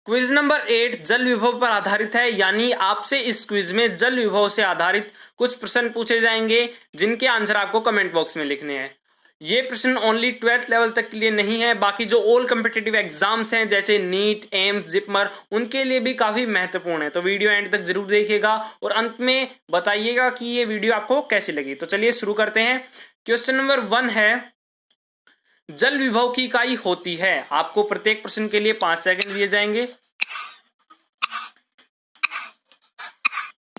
Quiz number 8 जल विभव पर आधारित है, यानी आपसे इस क्विज में जल विभव से आधारित कुछ प्रश्न पूछे जाएंगे जिनके आंसर आपको कमेंट बॉक्स में लिखने हैं। ये प्रश्न ओनली 12th लेवल तक के लिए नहीं है, बाकी जो ऑल कम्पिटिटिव एग्जाम्स हैं जैसे नीट, एम्स, जिपमर, उनके लिए भी काफी महत्वपूर्ण है। तो वीडियो एंड तक जरूर देखिएगा और अंत में बताइएगा कि ये वीडियो आपको कैसी लगी। तो चलिए शुरू करते हैं। क्वेश्चन नंबर 1 है, जल विभव की इकाई होती है। आपको प्रत्येक प्रश्न के लिए 5 सेकंड दिए जाएंगे।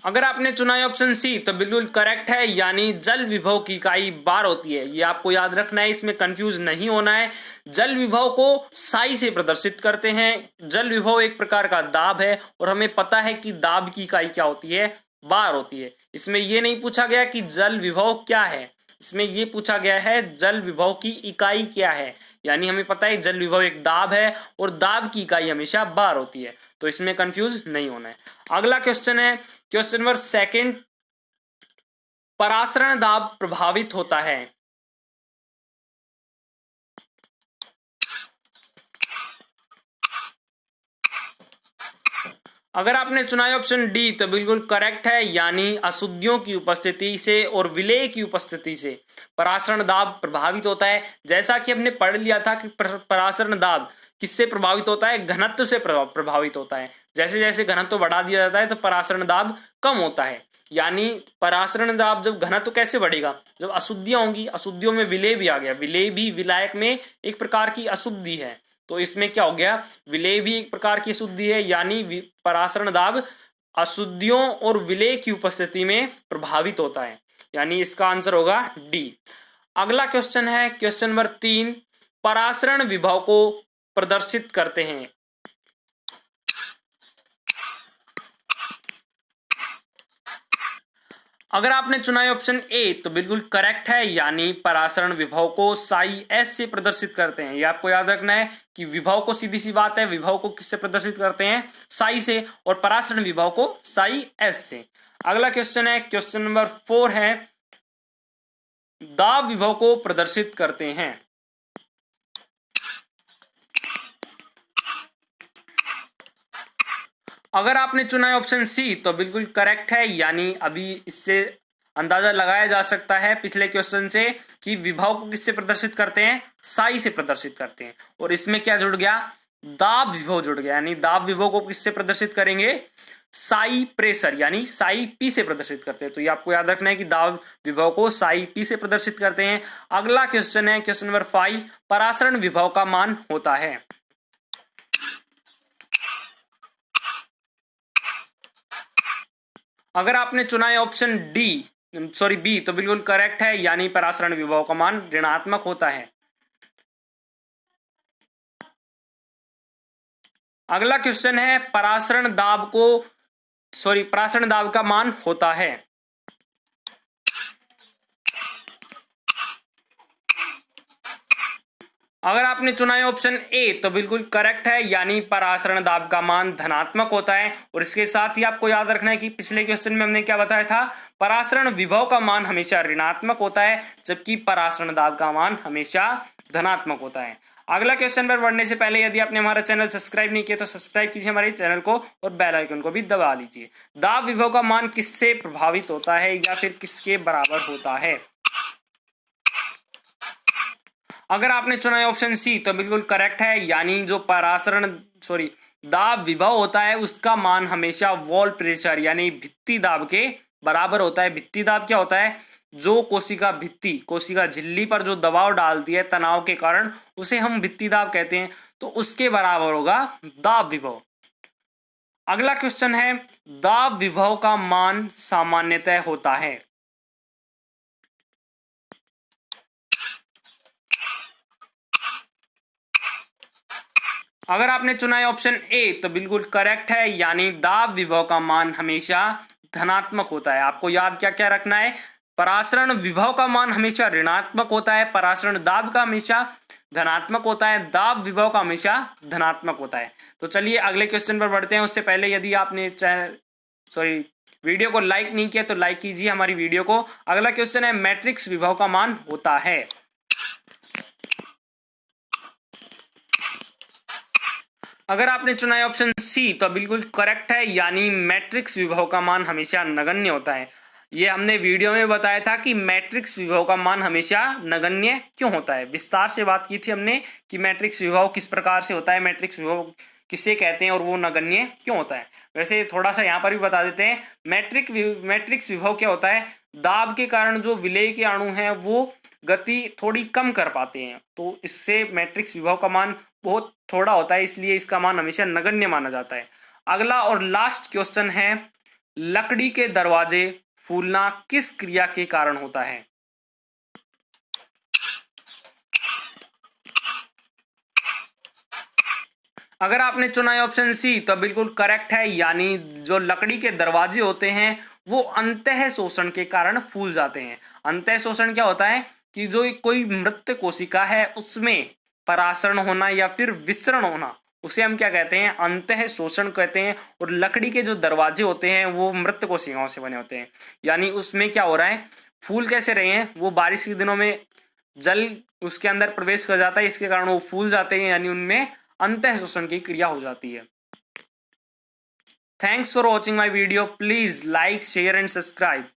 अगर आपने चुना है ऑप्शन सी तो बिल्कुल करेक्ट है, यानी जल विभव की इकाई बार होती है। ये आपको याद रखना है, इसमें कंफ्यूज नहीं होना है। जल विभव को साई से प्रदर्शित करते हैं। जल विभव एक प्रकार का दाब है और हमें पता है कि दाब की इकाई क्या होती है, बार होती है। इसमें यह नहीं पूछा गया कि जल विभव क्या है, इसमें यह पूछा गया है जल विभव की इकाई क्या है। यानी हमें पता है जल विभव एक दाब है और दाब की इकाई हमेशा बार होती है, तो इसमें कंफ्यूज नहीं होना है। अगला क्वेश्चन है, क्वेश्चन नंबर 2, परासरण दाब प्रभावित होता है। अगर आपने चुना है ऑप्शन डी तो बिल्कुल करेक्ट है, यानी अशुद्धियों की उपस्थिति से और विलेय की उपस्थिति से परासरण दाब प्रभावित होता है। जैसा कि हमने पढ़ लिया था कि परासरण दाब किससे प्रभावित होता है, घनत्व से प्रभावित होता है। जैसे जैसे घनत्व बढ़ा दिया जाता है तो परासरण दाब कम होता है। यानी परासरण दाब जब घनत्व कैसे बढ़ेगा, जब अशुद्धियां होंगी, अशुद्धियों में विलेय भी आ गया। विलेय भी विलायक में एक प्रकार की अशुद्धि है, तो इसमें क्या हो गया, विलेय भी एक प्रकार की अशुद्धि है। यानी परासरण दाब अशुद्धियों और विलेय की उपस्थिति में प्रभावित होता है, यानी इसका आंसर होगा डी। अगला क्वेश्चन है, क्वेश्चन नंबर 3, परासरण विभव को प्रदर्शित करते हैं। अगर आपने चुना है ऑप्शन ए तो बिल्कुल करेक्ट है, यानी परासरण विभव को साई एस से प्रदर्शित करते हैं। ये आपको याद रखना है कि विभव को, सीधी सी बात है, विभव को किससे प्रदर्शित करते हैं, साई से, और परासरण विभव को साई एस से। अगला क्वेश्चन है, क्वेश्चन नंबर 4 है, दाब विभव को प्रदर्शित करते हैं। अगर आपने चुना है ऑप्शन सी तो बिल्कुल करेक्ट है, यानी अभी इससे अंदाजा लगाया जा सकता है पिछले क्वेश्चन से कि विभव को किससे प्रदर्शित करते हैं, साई से प्रदर्शित करते हैं। और इसमें क्या जुड़ गया, दाब विभव जुड़ गया। यानी दाब विभव को किससे प्रदर्शित करेंगे, साई प्रेशर यानी साई पी से प्रदर्शित करते हैं। तो ये आपको याद रखना है कि दाब विभव को साई पी से प्रदर्शित करते हैं। अगला क्वेश्चन है, क्वेश्चन नंबर 5, परासरण विभव का मान होता है। अगर आपने चुना है ऑप्शन बी तो बिल्कुल करेक्ट है, यानी परासरण विभव का मान ऋणात्मक होता है। अगला क्वेश्चन है, परासरण दाब का मान होता है। अगर आपने चुना है ऑप्शन ए तो बिल्कुल करेक्ट है, यानी परासरण दाब का मान धनात्मक होता है। और इसके साथ ही आपको याद रखना है कि पिछले क्वेश्चन में हमने क्या बताया था, परासरण विभव का मान हमेशा ऋणात्मक होता है, जबकि परासरण दाब का मान हमेशा धनात्मक होता है। अगला क्वेश्चन पर बढ़ने से पहले यदि आपने हमारा चैनल सब्सक्राइब नहीं किया तो सब्सक्राइब कीजिए हमारे चैनल को और बेल आइकन को भी दबा लीजिए। दाब विभव का मान किससे प्रभावित होता है या फिर किसके बराबर होता है। अगर आपने चुना है ऑप्शन सी तो बिल्कुल करेक्ट है, यानी जो दाब विभव होता है उसका मान हमेशा वॉल प्रेशर यानी भित्ति दाब के बराबर होता है। भित्ति दाब क्या होता है, जो कोशिका झिल्ली पर जो दबाव डालती है तनाव के कारण, उसे हम भित्ति दाब कहते हैं। तो उसके बराबर होगा दाब विभव। अगला क्वेश्चन है, दाब विभव का मान सामान्यतः होता है। अगर आपने चुना है ऑप्शन ए तो बिल्कुल करेक्ट है, यानी दाब विभव का मान हमेशा धनात्मक होता है। आपको याद क्या क्या रखना है, परासरण विभव का मान हमेशा ऋणात्मक होता है, परासरण दाब का हमेशा धनात्मक होता है, दाब विभव का हमेशा धनात्मक होता है। तो चलिए अगले क्वेश्चन पर बढ़ते हैं। उससे पहले यदि आपने वीडियो को लाइक नहीं किया तो लाइक कीजिए हमारी वीडियो को। अगला क्वेश्चन है, मैट्रिक्स विभव का मान होता है। अगर आपने चुना है ऑप्शन सी तो बिल्कुल करेक्ट है, यानी मैट्रिक्स विभव का मान हमेशा नगण्य होता है। ये हमने वीडियो में बताया था कि मैट्रिक्स विभव का मान हमेशा नगण्य क्यों होता है। विस्तार से बात की थी हमने कि मैट्रिक्स विभव किस प्रकार से होता है, मैट्रिक्स विभव किसे कहते हैं और वो नगण्य क्यों होता है। वैसे थोड़ा सा यहाँ पर भी बता देते हैं, मैट्रिक्स विभव क्या होता है, दाब के कारण जो विलेय के अणु हैं वो गति थोड़ी कम कर पाते हैं, तो इससे मैट्रिक्स विभव का मान बहुत थोड़ा होता है, इसलिए इसका मान हमेशा नगण्य माना जाता है। अगला और लास्ट क्वेश्चन है, लकड़ी के दरवाजे फूलना किस क्रिया के कारण होता है। अगर आपने चुना है ऑप्शन सी तो बिल्कुल करेक्ट है, यानी जो लकड़ी के दरवाजे होते हैं वो अंतः शोषण के कारण फूल जाते हैं। अंतः शोषण क्या होता है कि जो कोई मृत कोशिका है उसमें परासरण होना या फिर विसरण होना, उसे हम क्या कहते हैं, अंतः शोषण कहते हैं। और लकड़ी के जो दरवाजे होते हैं वो मृत कोशिकाओं से बने होते हैं, यानी उसमें क्या हो रहा है, फूल कैसे रहे हैं, वो बारिश के दिनों में जल उसके अंदर प्रवेश कर जाता है, इसके कारण वो फूल जाते हैं, यानी उनमें अंतः शोषण की क्रिया हो जाती है। Thanks for watching my video, please like share and subscribe.